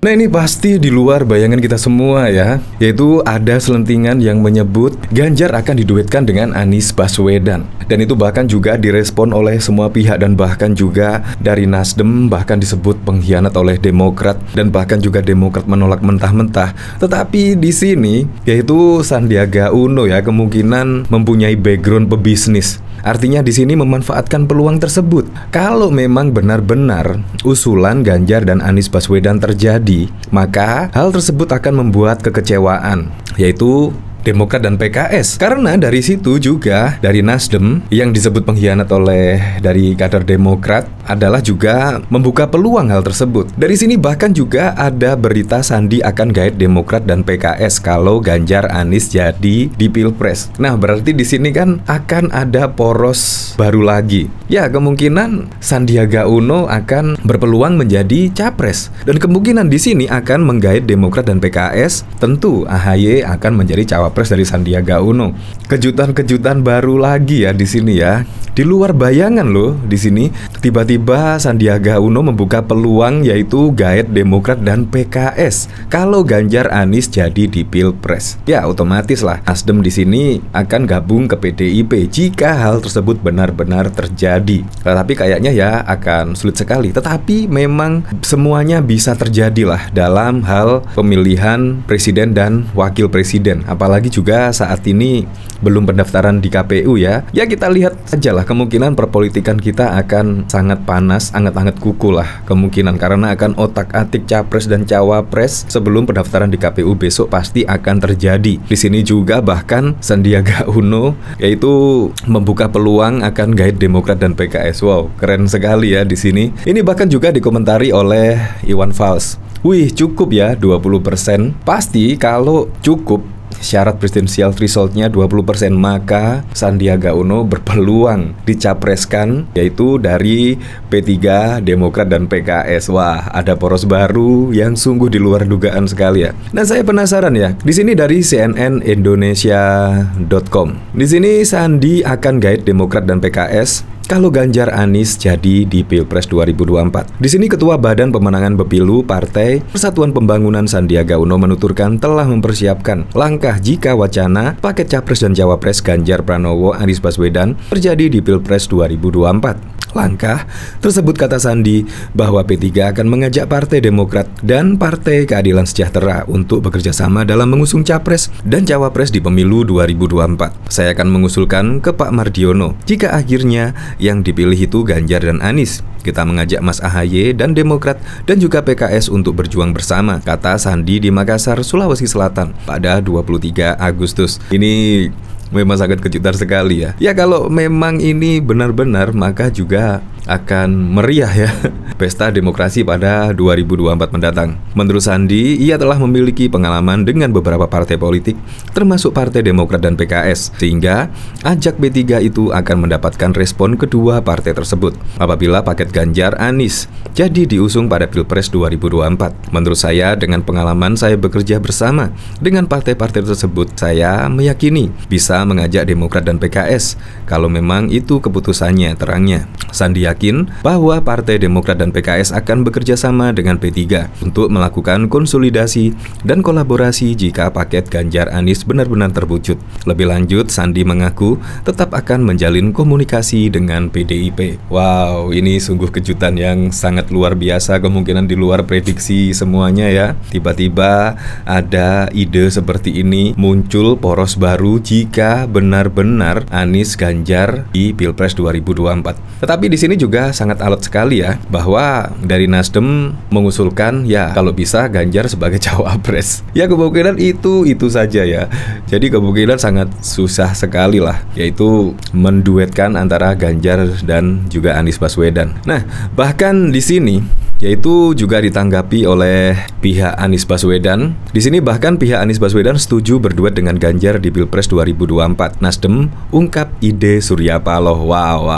Nah, ini pasti di luar bayangan kita semua ya, yaitu ada selentingan yang menyebut Ganjar akan diduetkan dengan Anies Baswedan. Dan itu bahkan juga direspon oleh semua pihak, dan bahkan juga dari Nasdem bahkan disebut pengkhianat oleh Demokrat, dan bahkan juga Demokrat menolak mentah-mentah. Tetapi di sini yaitu Sandiaga Uno ya kemungkinan mempunyai background pebisnis. Artinya di sini memanfaatkan peluang tersebut. Kalau memang benar-benar usulan Ganjar dan Anies Baswedan terjadi, maka hal tersebut akan membuat kekecewaan, yaitu Demokrat dan PKS. Karena dari situ juga dari Nasdem yang disebut pengkhianat oleh dari kader Demokrat adalah juga membuka peluang hal tersebut. Dari sini bahkan juga ada berita Sandi akan gaet Demokrat dan PKS kalau Ganjar Anies jadi di Pilpres. Nah, berarti di sini kan akan ada poros baru lagi. Ya, kemungkinan Sandiaga Uno akan berpeluang menjadi capres, dan kemungkinan di sini akan menggaet Demokrat dan PKS. Tentu AHY akan menjadi cawapres dari Sandiaga Uno. Kejutan-kejutan baru lagi ya di sini ya. Di luar bayangan loh di sini. Tiba-tiba Sandiaga Uno membuka peluang yaitu gaet Demokrat dan PKS kalau Ganjar Anies jadi di Pilpres. Ya, otomatis lah Nasdem di sini akan gabung ke PDIP jika hal tersebut benar-benar terjadi. Tetapi kayaknya ya akan sulit sekali. Tetapi memang semuanya bisa terjadi lah dalam hal pemilihan presiden dan wakil presiden. Apalagi juga saat ini belum pendaftaran di KPU ya. Ya, kita lihat saja lah, kemungkinan perpolitikan kita akan sangat panas, hangat-hangat kuku lah kemungkinan, karena akan otak-atik capres dan cawapres sebelum pendaftaran di KPU besok pasti akan terjadi. Di sini juga bahkan Sandiaga Uno yaitu membuka peluang akan gaet Demokrat dan PKS. Wow, keren sekali ya di sini. Ini bahkan juga dikomentari oleh Iwan Fals. Wih, cukup ya 20%. Pasti kalau cukup syarat presidensial thresholdnya 20%, maka Sandiaga Uno berpeluang dicapreskan yaitu dari P3, Demokrat dan PKS. Wah, ada poros baru yang sungguh di luar dugaan sekali ya. Nah, saya penasaran ya. Di sini dari cnnindonesia.com. Di sini Sandi akan gaet Demokrat dan PKS kalau Ganjar Anies jadi di Pilpres 2024. Di sini Ketua Badan Pemenangan Pemilu Partai Persatuan Pembangunan Sandiaga Uno menuturkan telah mempersiapkan langkah jika wacana paket Capres dan Cawapres Ganjar Pranowo Anies Baswedan terjadi di Pilpres 2024. Langkah tersebut, kata Sandi, bahwa P3 akan mengajak Partai Demokrat dan Partai Keadilan Sejahtera untuk bekerja sama dalam mengusung Capres dan Cawapres di pemilu 2024. Saya akan mengusulkan ke Pak Mardiono jika akhirnya yang dipilih itu Ganjar dan Anies. Kita mengajak Mas AHY dan Demokrat dan juga PKS untuk berjuang bersama, kata Sandi di Makassar, Sulawesi Selatan pada 23 Agustus. Ini memang sangat kejutan sekali ya. Ya, kalau memang ini benar-benar, maka juga akan meriah ya pesta demokrasi pada 2024 mendatang. Menurut Sandi, ia telah memiliki pengalaman dengan beberapa partai politik, termasuk Partai Demokrat dan PKS, sehingga ajak P3 itu akan mendapatkan respon kedua partai tersebut apabila paket Ganjar Anies jadi diusung pada Pilpres 2024. Menurut saya, dengan pengalaman saya bekerja bersama dengan partai-partai tersebut, saya meyakini bisa mengajak Demokrat dan PKS kalau memang itu keputusannya, terangnya. Sandi yakin bahwa Partai Demokrat dan PKS akan bekerja sama dengan P3 untuk melakukan konsolidasi dan kolaborasi jika paket Ganjar Anies benar-benar terwujud. Lebih lanjut, Sandi mengaku tetap akan menjalin komunikasi dengan PDIP. Wow, ini sungguh kejutan yang sangat luar biasa, kemungkinan di luar prediksi semuanya ya. Tiba-tiba ada ide seperti ini, muncul poros baru jika benar-benar Anies Ganjar di Pilpres 2024. Tetapi di sini juga sangat alot sekali ya, bahwa dari Nasdem mengusulkan ya kalau bisa Ganjar sebagai cawapres. Ya, kemungkinan itu saja ya. Jadi kemungkinan sangat susah sekali lah, yaitu menduetkan antara Ganjar dan juga Anies Baswedan. Nah, bahkan di sini yaitu juga ditanggapi oleh pihak Anies Baswedan. Di sini bahkan pihak Anies Baswedan setuju berduet dengan Ganjar di Pilpres 2024. Nasdem ungkap ide Surya Paloh. Wow.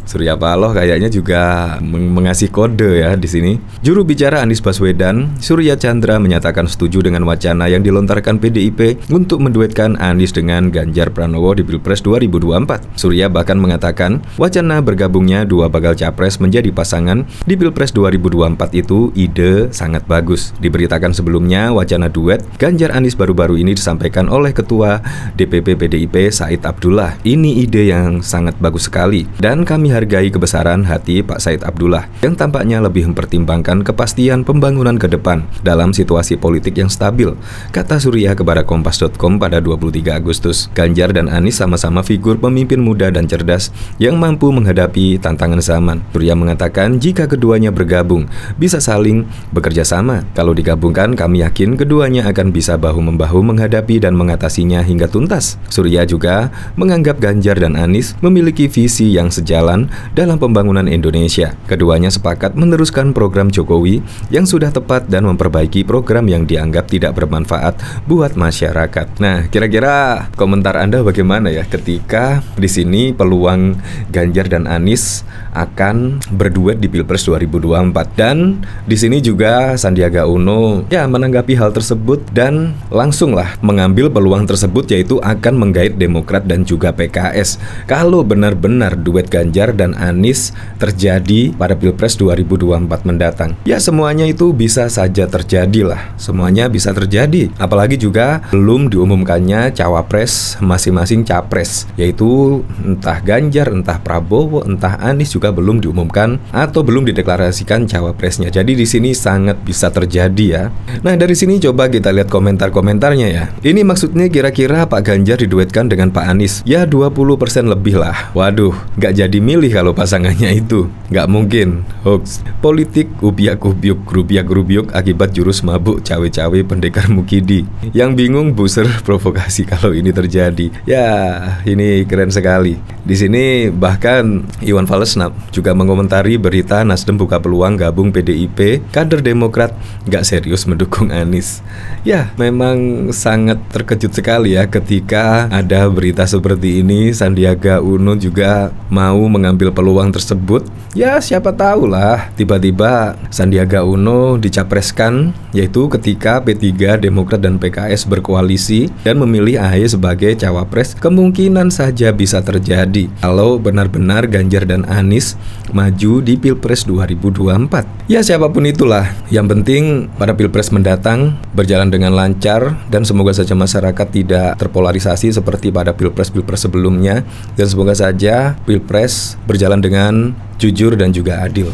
Surya Paloh kayaknya juga mengasih kode ya di sini. Juru bicara Anies Baswedan, Surya Chandra, menyatakan setuju dengan wacana yang dilontarkan PDIP untuk menduetkan Anies dengan Ganjar Pranowo di Pilpres 2024. Surya bahkan mengatakan wacana bergabungnya dua bakal capres menjadi pasangan di Pilpres 2024 itu ide sangat bagus. Diberitakan sebelumnya wacana duet Ganjar Anies baru-baru ini disampaikan oleh Ketua DPP PDIP Said Abdullah. Ini ide yang sangat bagus sekali dan kami hargai kebesaran hati Pak Said Abdullah yang tampaknya lebih mempertimbangkan kepastian pembangunan ke depan dalam situasi politik yang stabil, kata Surya kepada Kompas.com pada 23 Agustus. Ganjar dan Anies sama-sama figur pemimpin muda dan cerdas yang mampu menghadapi tantangan zaman. Surya mengatakan jika keduanya bergabung bisa saling bekerja sama. Kalau digabungkan kami yakin keduanya akan bisa bahu-membahu menghadapi dan mengatasinya hingga tuntas. Surya juga menganggap Ganjar dan Anies memiliki visi yang sejalan dalam pembangunan Indonesia. Keduanya sepakat meneruskan program Jokowi yang sudah tepat dan memperbaiki program yang dianggap tidak bermanfaat buat masyarakat. Nah, kira-kira komentar Anda bagaimana ya ketika di sini peluang Ganjar dan Anies akan berduet di Pilpres 2024, dan di sini juga Sandiaga Uno ya menanggapi hal tersebut dan langsunglah mengambil peluang tersebut, yaitu akan menggait Demokrat dan juga PKS kalau benar-benar duet Ganjar dan Anies terjadi pada Pilpres 2024 mendatang. Ya, semuanya itu bisa saja terjadi lah. Semuanya bisa terjadi. Apalagi juga belum diumumkannya cawapres masing-masing capres, yaitu entah Ganjar, entah Prabowo, entah Anies juga belum diumumkan atau belum dideklarasikan cawapresnya. Jadi di sini sangat bisa terjadi ya. Nah, dari sini coba kita lihat komentar-komentarnya ya. Ini maksudnya kira-kira Pak Ganjar diduetkan dengan Pak Anies. Ya 20% lebih lah. Waduh, nggak jadi milih kalau pasangannya itu. Nggak mungkin. Hoax. Politik ubiak-ubiuk, grubiak-grubiuk akibat jurus mabuk cawe-cawe pendekar Mukidi. Yang bingung buser provokasi kalau ini terjadi. Ya, ini keren sekali. Di sini bahkan Iwan Fals juga mengomentari berita Nasdem buka peluang gabung PDIP, kader Demokrat nggak serius mendukung Anies. Ya, memang sangat terkejut sekali ya ketika ada berita seperti ini. Sandiaga Uno juga mau mengambil peluang tersebut. Ya, siapa tahu lah tiba-tiba Sandiaga Uno dicapreskan, yaitu ketika P3, Demokrat dan PKS berkoalisi dan memilih AHY sebagai cawapres. Kemungkinan saja bisa terjadi kalau benar-benar Ganjar dan Anies maju di Pilpres 2024. Ya, siapapun itulah, yang penting pada Pilpres mendatang berjalan dengan lancar dan semoga saja masyarakat tidak terpolarisasi seperti pada Pilpres-Pilpres sebelumnya, dan semoga saja Pilpres berjalan dengan jujur dan juga adil.